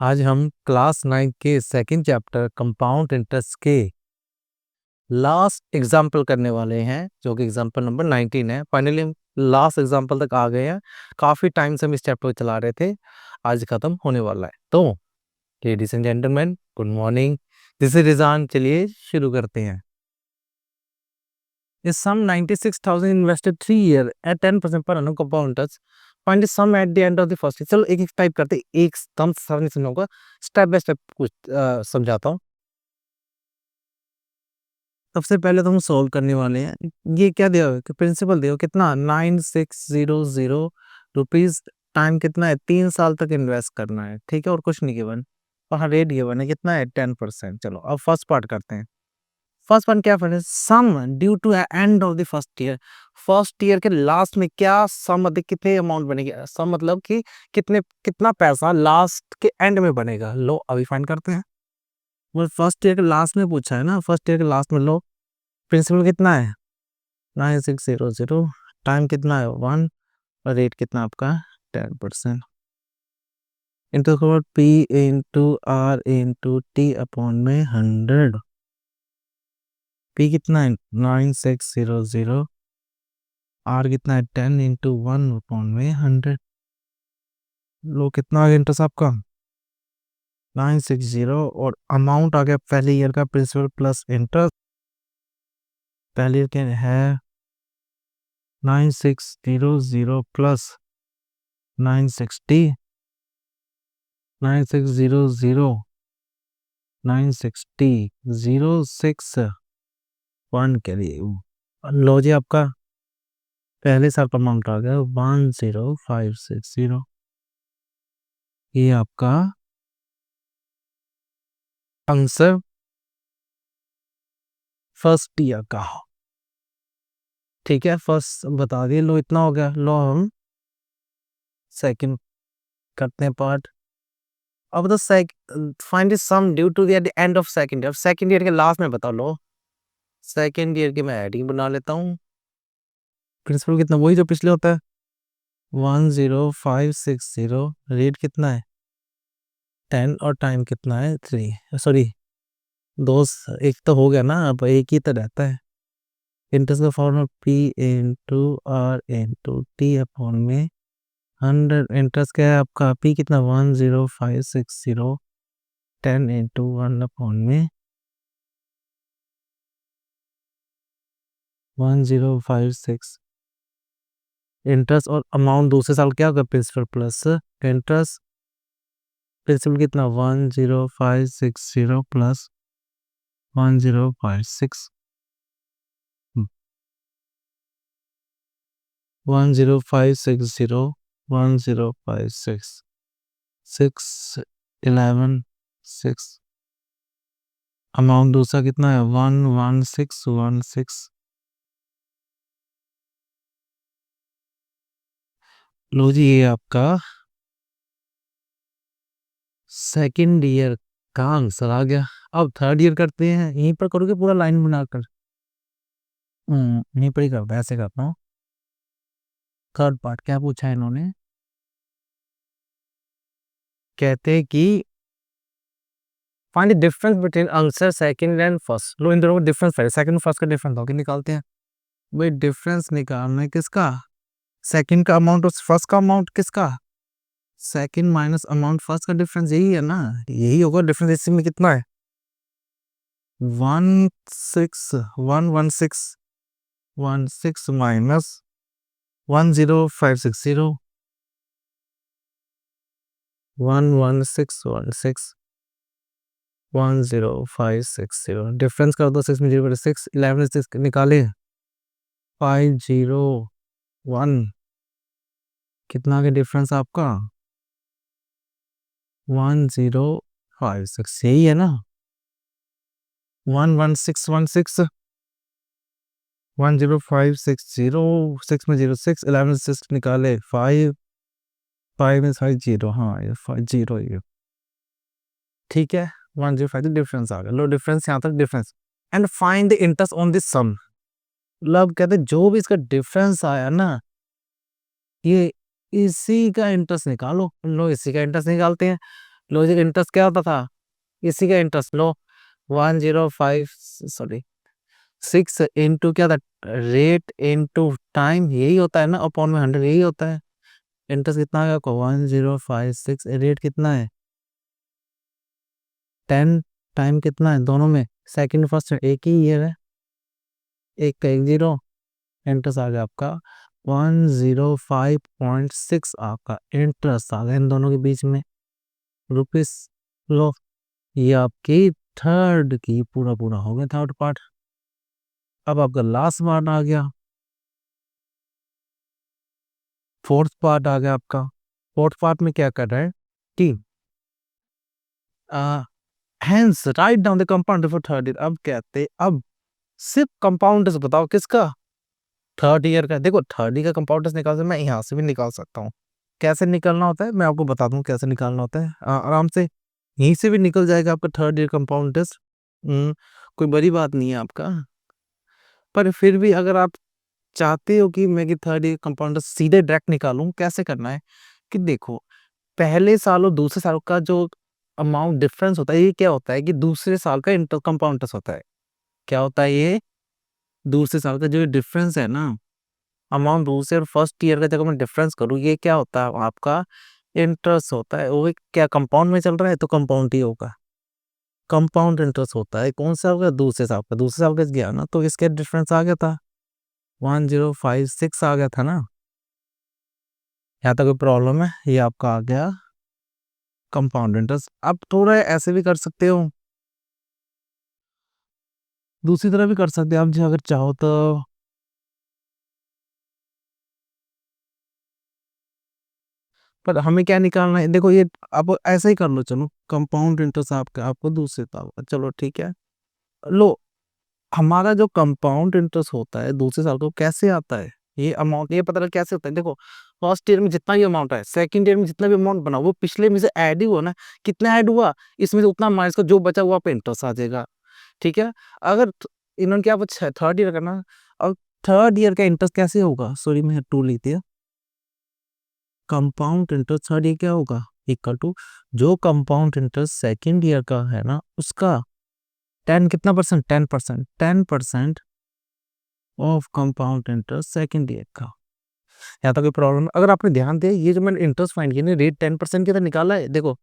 आज हम क्लास 9 के सेकंड चैप्टर कंपाउंड इंटरेस्ट के लास्ट एग्जाम्पल करने वाले हैं, जो कि एग्जाम्पल नंबर 19 है। फाइनली हम लास्ट एग्जाम्पल तक आ गए हैं। काफ़ी टाइम से हम इस चैप्टर को चला रहे थे, आज खत्म होने वाला है। तो ladies and gentleman, good morning, this is Rizan. चलिए शुरू करते हैं। इस सम 96,000 इन्वेस्टेड 3 ईयर एट 10% पर annum compound interest, find the sum at the end of the first year. चलो एक एक टाइप करते हैं, एक सम समझ समझाऊंगा, स्टेप बाय स्टेप कुछ समझाता हूँ। सबसे पहले तो हम सॉल्व करने वाले हैं। ये क्या दिया हुआ है कि प्रिंसिपल दिया हुआ कितना 9600 रुपीज, टाइम कितना है 3 साल तक इन्वेस्ट करना है, ठीक है, और कुछ नहीं गिवन। वहाँ रेट गिवन है कितना है 10%। चलो अब फर्स्ट पार्ट करते हैं। फर्स्ट पार्ट क्या है, sum due to end of the first year. First year के लास्ट में क्या सम, मतलब कितने अमाउंट बनेगी, सम मतलब कि कितना पैसा लास्ट के एंड में बनेगा। लो अभी फाइंड करते हैं। वो फर्स्ट ईयर के लास्ट में पूछा है ना, फर्स्ट ईयर के लास्ट में। लो प्रिंसिपल कितना है 9600, टाइम कितना है 1, और रेट कितना आपका 10%। Into P into R into T upon में 100। पी कितना है 9600, आर कितना है 10 इंटू 1 अपॉन में 100। लो कितना आ गया इंटरेस्ट आपका 960, और अमाउंट आ गया पहले ईयर का प्रिंसिपल प्लस इंटरेस्ट। पहले ईयर के है 9600 प्लस 960, 9600 960 061 के लिए। लो जी आपका पहले साल का अमाउंट आ गया 10560। ये आपका आंसर फर्स्ट ईयर का, ठीक है। फर्स्ट बता दिए। लो इतना हो गया। लो हम सेकंड करते हैं पार्ट। अब तो find the sum due to the end of second year. Second year के लास्ट में बता लो। सेकंड ईयर की मैं हेडिंग बना लेता हूँ। प्रिंसिपल कितना, वही जो पिछले होता है 10560। रेट कितना है 10, और टाइम कितना है 3, सॉरी दो, एक तो हो गया ना, अब एक ही तो रहता है। इंटरेस्ट का formula P into R into T upon में 100। इंटरेस्ट क्या है आपका, पी कितना 10560, 10 इंटू 1 अपॉन में 1056। इंटरेस्ट और अमाउंट दूसरे साल क्या होगा, प्रिंसिपल प्लस इंटरेस्ट। प्रिंसिपल कितना 10560 प्लस 1056, 10560 1056 611 6। अमाउंट दूसरा कितना है 11616। लो जी ये आपका सेकंड ईयर का आंसर आ गया। अब थर्ड ईयर करते हैं, यहीं पर करोगे पूरा लाइन बनाकर। यहीं पर ही करता, ऐसे करता हूँ। थर्ड पार्ट क्या पूछा है इन्होंने, कहते हैं कि find the difference between answer second and first. लो इन दोनों का डिफरेंस है, सेकंड और फर्स्ट का डिफरेंस होके निकालते हैं। भाई डिफरेंस निकालना है किसका, सेकंड का अमाउंट और फर्स्ट का अमाउंट किसका, सेकंड माइनस अमाउंट फर्स्ट का डिफरेंस, यही है ना, यही होगा डिफरेंस। इसमें कितना है 16116 माइनस 10560, 11616 10560। डिफरेंस कर दो, 6 में 0 6, 11 6 निकाले 501। कितना का डिफरेंस आपका 1056, यही है ना 11616 10560, 6 में 0 6, 11 6 निकाले 5 5 में 50, हाँ ये 50 ये, ठीक है। 105 डिफरेंस आ गया। लो डिफरेंस यहाँ तक difference, and find the interest on this sum. मतलब कहते हैं जो भी इसका डिफरेंस आया ना, ये इसी का इंटरेस्ट निकालो। लो इसी का इंटरेस्ट निकालते हैं। लॉजिक इंटरेस्ट क्या होता था, इसी का इंटरेस्ट लो 105 सॉरी 6 इंटू क्या था, रेट इंटू टाइम, यही होता है ना, अपॉन में 100 यही होता है। इंटरेस्ट कितना आ गया आपको 1056, रेट कितना है 10, टाइम कितना है दोनों में, सेकंड फर्स्ट एक ही ईयर है, एक का एक जीरो, इंटरेस्ट आ गया आपका 105.6, आपका इंटरेस्ट आ गया इन दोनों के बीच में रुपीस। लो ये आपकी थर्ड की पूरा पूरा हो गया थर्ड पार्ट। अब आपका लास्ट पार्ट आ गया, फोर्थ पार्ट आ गया आपका। फोर्थ पार्ट में क्या कर रहा है कि hence write down the compound for third year. अब कहते अब सिर्फ कंपाउंड बताओ किसका, थर्ड ईयर का। देखो थर्ड ईयर का कंपाउंड निकाल सकते, मैं यहाँ से भी निकाल सकता हूँ। कैसे निकलना होता है मैं आपको बता दूं, कैसे निकालना होता है आराम से, यहीं से भी निकल जाएगा आपका थर्ड ईयर कंपाउंड टेस्ट। कोई बड़ी बात नहीं है आपका, पर फिर भी अगर आप चाहते हो कि मैं कि थर्ड ईयर कंपाउंड टेस्ट सीधे डायरेक्ट निकालूं, कैसे करना है कि देखो पहले साल और दूसरे साल का जो अमाउंट डिफरेंस होता है, ये क्या होता है कि दूसरे साल का इंटर कंपाउंड टेस्ट होता है। क्या होता है ये, दूसरे साल का जो डिफरेंस है ना, अमाउंट दूसरे और फर्स्ट ईयर का जब मैं डिफरेंस करूँ, ये क्या होता है आपका इंटरेस्ट होता है। वो क्या कंपाउंड में चल रहा है तो कंपाउंड ही होगा, कंपाउंड इंटरेस्ट होता है। कौन सा होगा, दूसरे साल का, दूसरे साल का गया ना तो इसके डिफरेंस आ गया था 1056 आ गया था ना। यहाँ तक कोई प्रॉब्लम है, ये आपका आ गया कंपाउंड इंटरेस्ट। अब थोड़ा ऐसे भी कर सकते हो, दूसरी तरह भी कर सकते हो आप जी अगर चाहो तो। पर हमें क्या निकालना है, देखो ये आप ऐसा ही कर लो, चलो कंपाउंड इंटरेस्ट आपका आपको दूसरे साल का, चलो ठीक है। लो हमारा जो कंपाउंड इंटरेस्ट होता है दूसरे साल को कैसे आता है, ये अमाउंट ये पता लगा कैसे होता है। देखो फर्स्ट ईयर में जितना भी अमाउंट है, सेकंड ईयर में जितना भी अमाउंट बना वो पिछले में से ऐड ही हुआ ना, कितना ऐड हुआ इसमें से उतना माइनस का जो बचा हुआ पे इंटरेस्ट आ जाएगा। ठीक है, अगर इन्होंने क्या पूछा थर्ड ईयर करना, अब थर्ड ईयर का इंटरेस्ट कैसे होगा, सॉरी मैं टू लेती है, कंपाउंड इंटरेस्ट थर्ड ईयर क्या होगा इक्वल टू जो कंपाउंड इंटरेस्ट सेकंड ईयर का है ना उसका 10 कितना percent, 10%, 10% of compound interest second year का। यहाँ तक कोई प्रॉब्लम, अगर आपने ध्यान दिया ये जो मैंने इंटरेस्ट फाइंड किया रेट 10% की तरह निकाला है, देखो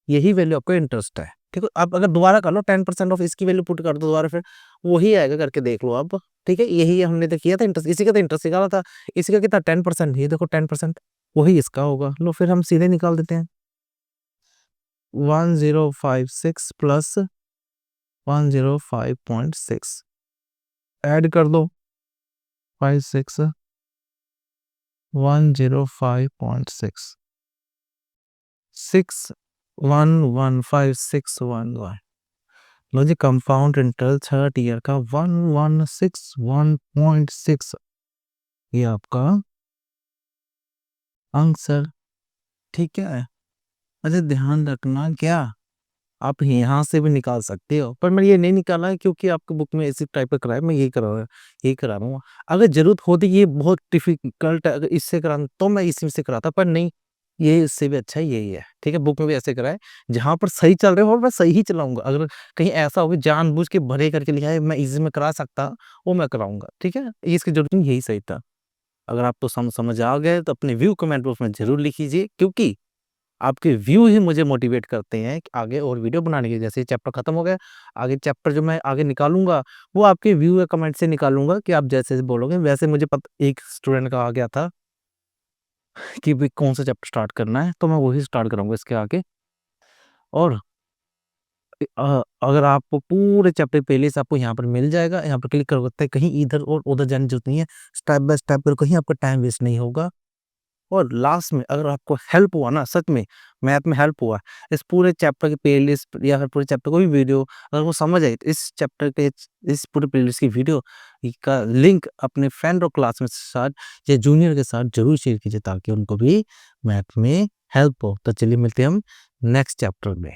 यही वैल्यू आपको इंटरेस्ट है। ठीक है, आप अगर दोबारा कर लो 10% ऑफ इसकी वैल्यू पुट कर दो दोबारा, फिर वही आएगा, करके देख लो आप। ठीक है, यही हमने तो किया था इंटरेस्ट, इसी का तो इंटरेस्ट निकाला था, इसी का कितना 10%, ये देखो 10% वही इसका होगा। लो फिर हम सीधे निकाल देते हैं 1056 प्लस 105.6 ऐड कर दो 56 105.6 6115611। लो जी कंपाउंड इंटरेस्ट थर्ड ईयर का 1161.6, ये आपका आंसर। ठीक है, अच्छा ध्यान रखना क्या, आप यहाँ से भी निकाल सकते हो, पर मैंने ये नहीं निकाला है क्योंकि आपके बुक में इसी टाइप का कराया, मैं यही करा रहा हूँ। अगर जरूरत होती ये बहुत डिफिकल्ट है, अगर इससे कराना तो मैं इसी से कराता, पर नहीं ये इससे भी अच्छा यही है। ठीक है, बुक में भी ऐसे कराए, जहां पर सही चल रहे हो और मैं सही ही चलाऊंगा। अगर कहीं ऐसा हो जानबूझ के भरे करके लिखा है मैं इजी में करा सकता, वो मैं कराऊंगा। ठीक है, ये इसकी जरूरत नहीं, यही सही था। अगर आप तो समझ आ गए तो अपने व्यू कमेंट बॉक्स में जरूर लिख लीजिए, क्योंकि आपके व्यू ही मुझे मोटिवेट करते हैं कि आगे और वीडियो बनाने के। जैसे चैप्टर खत्म हो गया, आगे चैप्टर जो मैं आगे निकालूंगा वो आपके व्यू या कमेंट से निकालूंगा, कि आप जैसे जैसे बोलोगे वैसे। मुझे एक स्टूडेंट का आ गया था कि भाई कौन सा चैप्टर स्टार्ट करना है, तो मैं वही स्टार्ट करूंगा इसके आगे। और अगर आपको पूरे चैप्टर पहले से आपको यहाँ पर मिल जाएगा, यहाँ पर क्लिक कर सकते हैं, कहीं इधर और उधर जाने की जरूरत नहीं है, स्टेप बाय स्टेप पर कहीं आपका टाइम वेस्ट नहीं होगा। और लास्ट में अगर आपको हेल्प हुआ ना, सच में मैथ में हेल्प हुआ, इस पूरे चैप्टर की प्लेलिस्ट या फिर पूरे चैप्टर को भी वीडियो अगर वो समझ आई, तो इस चैप्टर के इस पूरे प्लेलिस्ट की वीडियो का लिंक अपने फ्रेंड और क्लास में साथ या जूनियर के साथ जरूर शेयर कीजिए, ताकि उनको भी मैथ में हेल्प हो। तो चलिए मिलते हैं हम नेक्स्ट चैप्टर में।